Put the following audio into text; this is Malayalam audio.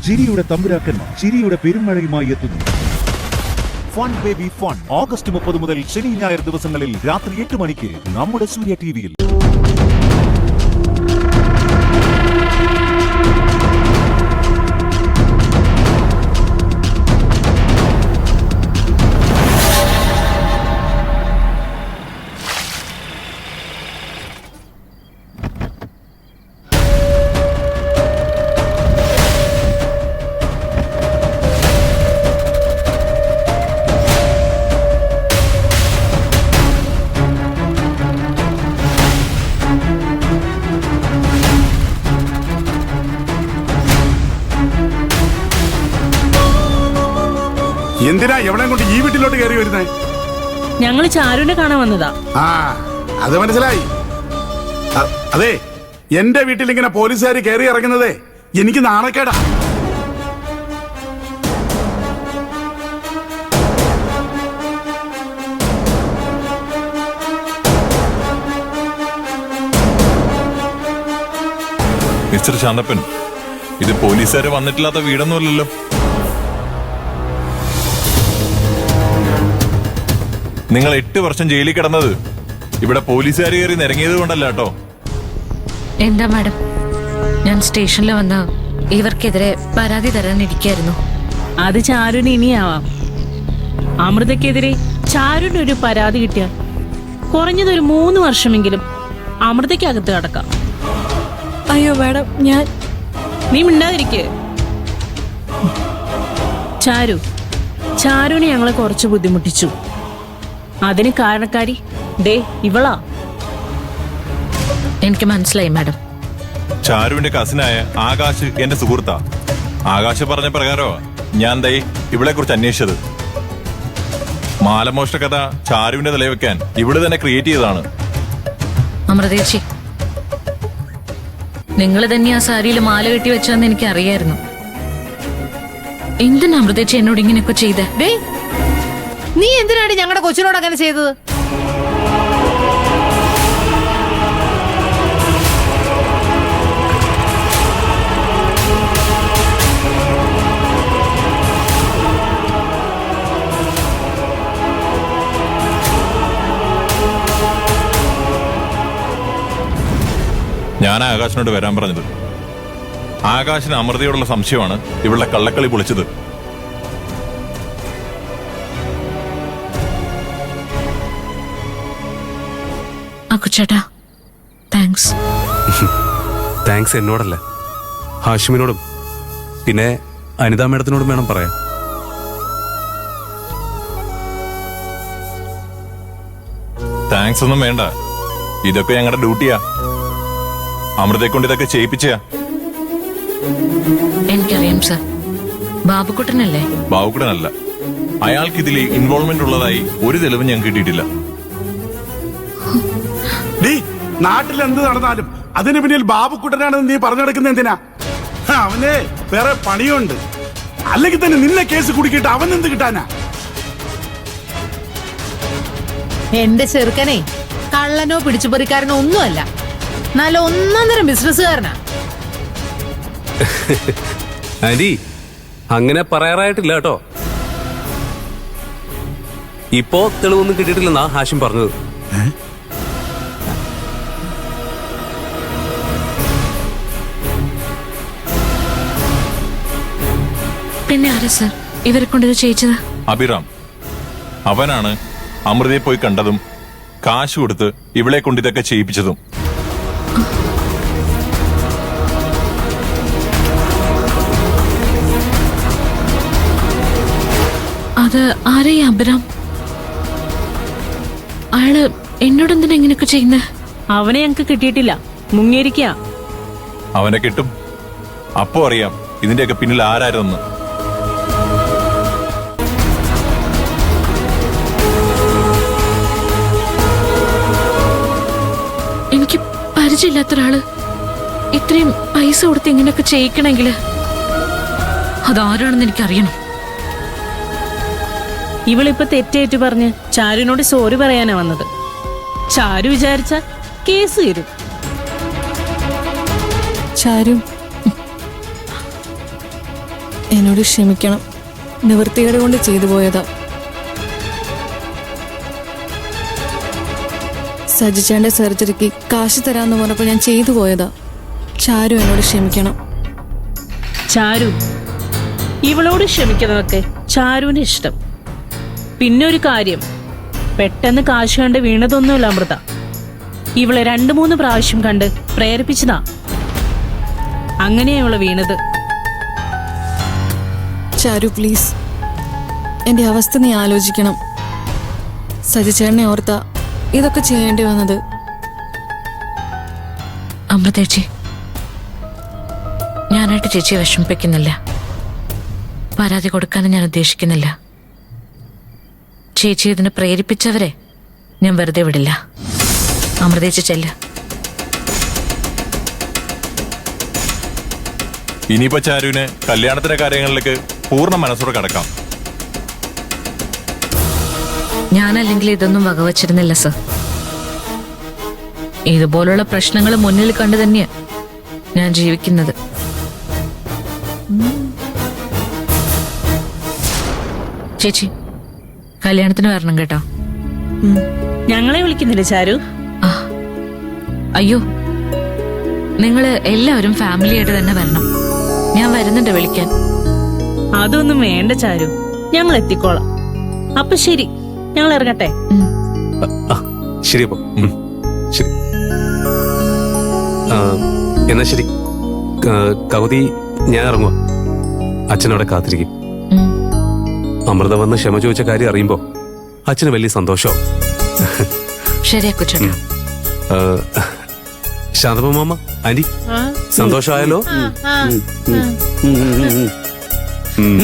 ചിരിയുടെ തമ്പുരാക്കന്മാർ ചിരിയുടെ പെരുമഴയുമായി എത്തുന്നു. ഫൺ ബേബി ഫൺ ഓഗസ്റ്റ് 30 മുതൽ ശനി ഞായർ ദിവസങ്ങളിൽ രാത്രി 8 മണിക്ക് നമ്മുടെ സൂര്യ ടിവിയിൽ. എന്തിനാ എവിടെ കൊണ്ട് ഈ വീട്ടിലോട്ട് കയറി വരുന്നേ? ഞങ്ങള് ചാരുവിനെ കാണാൻ വന്നതാ. ആ അത് മനസ്സിലായി. അതെ, എന്റെ വീട്ടിൽ ഇങ്ങനെ പോലീസുകാർ കയറി ഇറങ്ങുന്നതേ എനിക്ക് നാണക്കേടാ. മിസ്റ്റർ ശാന്തപ്പൻ, ഇത് പോലീസുകാര് വന്നിട്ടില്ലാത്ത വീടൊന്നുമല്ലല്ലോ. നിങ്ങൾ 8 വർഷം ജയിലിൽ കിടന്നത് ഇവിടെ പോലീസുകാർ കയറി നിരങ്ങിയത് കൊണ്ടല്ല കേട്ടോ. എന്താ മാഡം, ഞാൻ സ്റ്റേഷനിൽ വന്ന് ഇവർക്കെതിരെ പരാതി തരാനിരിക്കായിരുന്നു. അത് ചാരുവിന് ഇനിയാവാം. അമൃതയ്ക്കെതിരെ ചാരുവിന് ഒരു പരാതി കിട്ടിയാൽ കുറഞ്ഞതൊരു 3 വർഷമെങ്കിലും അമൃതയ്ക്കകത്ത് കടക്കാം. അയ്യോ മാഡം, നീ മിണ്ടാതിരിക്കേ. ചാരുവിനെ ഞങ്ങളെ കുറച്ച് ബുദ്ധിമുട്ടിച്ചു. അതിന് കാരണക്കാരി ദേ ഇവളാ. എനിക്ക് മനസ്സിലായി മാഡം. ചാരുവിന്റെ കസിനായ ആകാശ് എന്റെ സുഹൃത്താ. ആകാശ് പറഞ്ഞ പ്രകാരമാ ഞാൻ ദേ ഇവളെ കുറിച്ച് അന്വേഷിച്ചത്. മാലമോഷ്ട കഥ ചാരുവിന്റെ തലവെക്കാൻ ഇവിടെ തന്നെ ക്രിയേറ്റ് ചെയ്തതാണ്. അമൃതേച്ചി, നിങ്ങൾ തന്നെ ആ സാരിയിൽ മാല കെട്ടി വെച്ചതെന്ന് എനിക്ക് അറിയായിരുന്നു. എന്തിനാ അമൃതേച്ചി എന്നോട് ഇങ്ങനെയൊക്കെ ചെയ്തേ? നീ എന്തിനാണ് ഞങ്ങളുടെ കൊച്ചിനോട് അങ്ങനെ ചെയ്തത്? ഞാൻ ആകാശിനോട് വരാൻ പറഞ്ഞത്. ആകാശിന് അമൃതയോടുള്ള സംശയമാണ് ഇവളുടെ കള്ളക്കളി പൊളിച്ചത്. ചേട്ടാ, താങ്ക്സ്. താങ്ക്സ് എന്നോടല്ല, ഹാഷിമിനോടും പിന്നെ അനിതാ മേഡത്തിനോടും വേണം പറയാൻ. താങ്ക്സ് ഒന്നും വേണ്ട, ഇതൊക്കെ ഞങ്ങളുടെ ഡ്യൂട്ടിയാ. അമൃതയെ കൊണ്ട് ഇതൊക്കെ ചെയ്യിപ്പിച്ചാ. എനിക്കറിയാം സർ. ബാബുക്കുട്ടനല്ലേ? ബാബുക്കുട്ടനല്ല, അയാൾക്ക് ഇതിൽ ഇൻവോൾവ്മെന്റ് ഉള്ളതായി ഒരു തെളിവും ഞാൻ കിട്ടിയിട്ടില്ല. നാട്ടിൽ എന്ത് നടന്നാലും അതിന് പിന്നിൽ ബാബുക്കുട്ടനാണെന്ന് നീ പറഞ്ഞു നടക്കുന്ന എന്തിനാ? അവനെ വേറെ പണിയുണ്ട്. അല്ലെങ്കിൽ തന്നെ നിന്നെ കേസ് കുടുക്കിയിട്ട് അവൻ എന്ത് കിട്ടാനാ? എന്റെ ചെറുക്കനെ കള്ളനോ പിടിച്ചുപറിക്കാരനോ ഒന്നുമല്ല, നല്ല ഒന്നാന്തരം ബിസിനസ്സുകാരനാ. ആന്റി, അങ്ങനെ പറയാറായിട്ടില്ല കേട്ടോ. ഇപ്പോ തെളിവൊന്നും കിട്ടിയിട്ടില്ലെന്നാ ഹാഷിം പറഞ്ഞത്. പിന്നെ ആരാ സർ ഇവരെ കൊണ്ടിത് ചെയ്യിച്ചത്? അഭിറാം. അവനാണ് അമൃതയെ പോയി കണ്ടതും കാശ് കൊടുത്ത് ഇവളെ കൊണ്ട് ഇതൊക്കെ ചെയ്യിപ്പിച്ചതും. അത് ആരെയാ അഭിറാം? അയാള് എന്നോടെന്തിനാ ഇങ്ങനെയൊക്കെ ചെയ്യുന്നേ? അവനെ ഞങ്ങക്ക് കിട്ടിയിട്ടില്ല, മുങ്ങിയിരിക്കാ. അവനെ കിട്ടും, അപ്പോ അറിയാം ഇതിന്റെയൊക്കെ പിന്നിൽ ആരായിരുന്നു. എനിക്ക് പരിചയമില്ലാത്ത ഒരാള് ഇത്രയും പൈസ കൊടുത്ത് ഇങ്ങനെയൊക്കെ ചെയ്യിക്കണമെങ്കില് അതാരാണെന്ന് എനിക്കറിയണം. ഇവളിപ്പോ തെറ്റേറ്റു പറഞ്ഞ് ചാരുവിനോട് സോറി പറയാനാ വന്നത്. ചാരു വിചാരിച്ച കേസ് തരും. ചാരു, എന്നോട് ക്ഷമിക്കണം. നിവൃത്തികേട് കൊണ്ട് ചെയ്തു പോയതാ. സജിച്ചേന്റെ സർജറിക്ക് കാശ് തരാന്ന് പറഞ്ഞപ്പോൾ ഞാൻ ചെയ്തു പോയതാ. ചാരു എന്നോട് ക്ഷമിക്കണം. ചാരു, ഇവളോട് ക്ഷമിക്കുന്നതൊക്കെ ചാരുവിന് ഇഷ്ടം. പിന്നെ ഒരു കാര്യം, പെട്ടെന്ന് കാശ് കണ്ട് വീണതൊന്നുമില്ല അമൃത. ഇവളെ 2-3 പ്രാവശ്യം കണ്ട് പ്രേരിപ്പിച്ചതാ. അങ്ങനെയാ ഇവളെ വീണത്. ചാരു പ്ലീസ്, എന്റെ അവസ്ഥ നീ ആലോചിക്കണം. സജിച്ചേട്ടനെ ഓർത്താ ഇതൊക്കെ ചെയ്യേണ്ടി വന്നത്. അമൃതേച്ചി, ഞാനായിട്ട് ചേച്ചിയെ വിഷമിപ്പിക്കുന്നില്ല. പരാതി കൊടുക്കാനും ഞാൻ ഉദ്ദേശിക്കുന്നില്ല. ചേച്ചി ഇതിനെ പ്രേരിപ്പിച്ചവരെ ഞാൻ വെറുതെ വിടില്ല. അമൃതേച്ചി ചെല്ല. ഇനിയിപ്പോ ചാരുവിന് കല്യാണത്തിന്റെ കാര്യങ്ങളിലേക്ക് പൂർണ്ണ മനസ്സോടെ കടക്കാം. ഞാനല്ലെങ്കിൽ ഇതൊന്നും വകവച്ചിരുന്നില്ല സർ. ഇതുപോലുള്ള പ്രശ്നങ്ങൾ മുന്നിൽ കണ്ടു തന്നെയാ ഞാൻ ജീവിക്കുന്നത്. ചേച്ചി, കല്യാണത്തിന് വരണം കേട്ടോ. ഞങ്ങളെ വിളിക്കുന്നില്ല ചാരു? അയ്യോ, നിങ്ങള് എല്ലാവരും ഫാമിലിയായിട്ട് തന്നെ വരണം. ഞാൻ വരുന്നുണ്ട് വിളിക്കാൻ. അതൊന്നും വേണ്ട ചാരു, ഞങ്ങൾ എത്തിക്കോളാം. അപ്പൊ ശരി, ഞങ്ങൾ ഇറങ്ങട്ടെ. ശരി അപ്പൊ. ശരി. എന്നാ ശരി. കൗതി, ഞാൻ ഇറങ്ങുക. അച്ഛനവിടെ കാത്തിരിക്കും. അമൃത വന്ന് ക്ഷമ ചോദിച്ച കാര്യം അറിയുമ്പോ അച്ഛന് വലിയ സന്തോഷവും. ശരിയാ കൊച്ചേട്ടാ. ശാന്തമ്മ മാമ, ആന്റി, സന്തോഷമായല്ലോ? ഉം.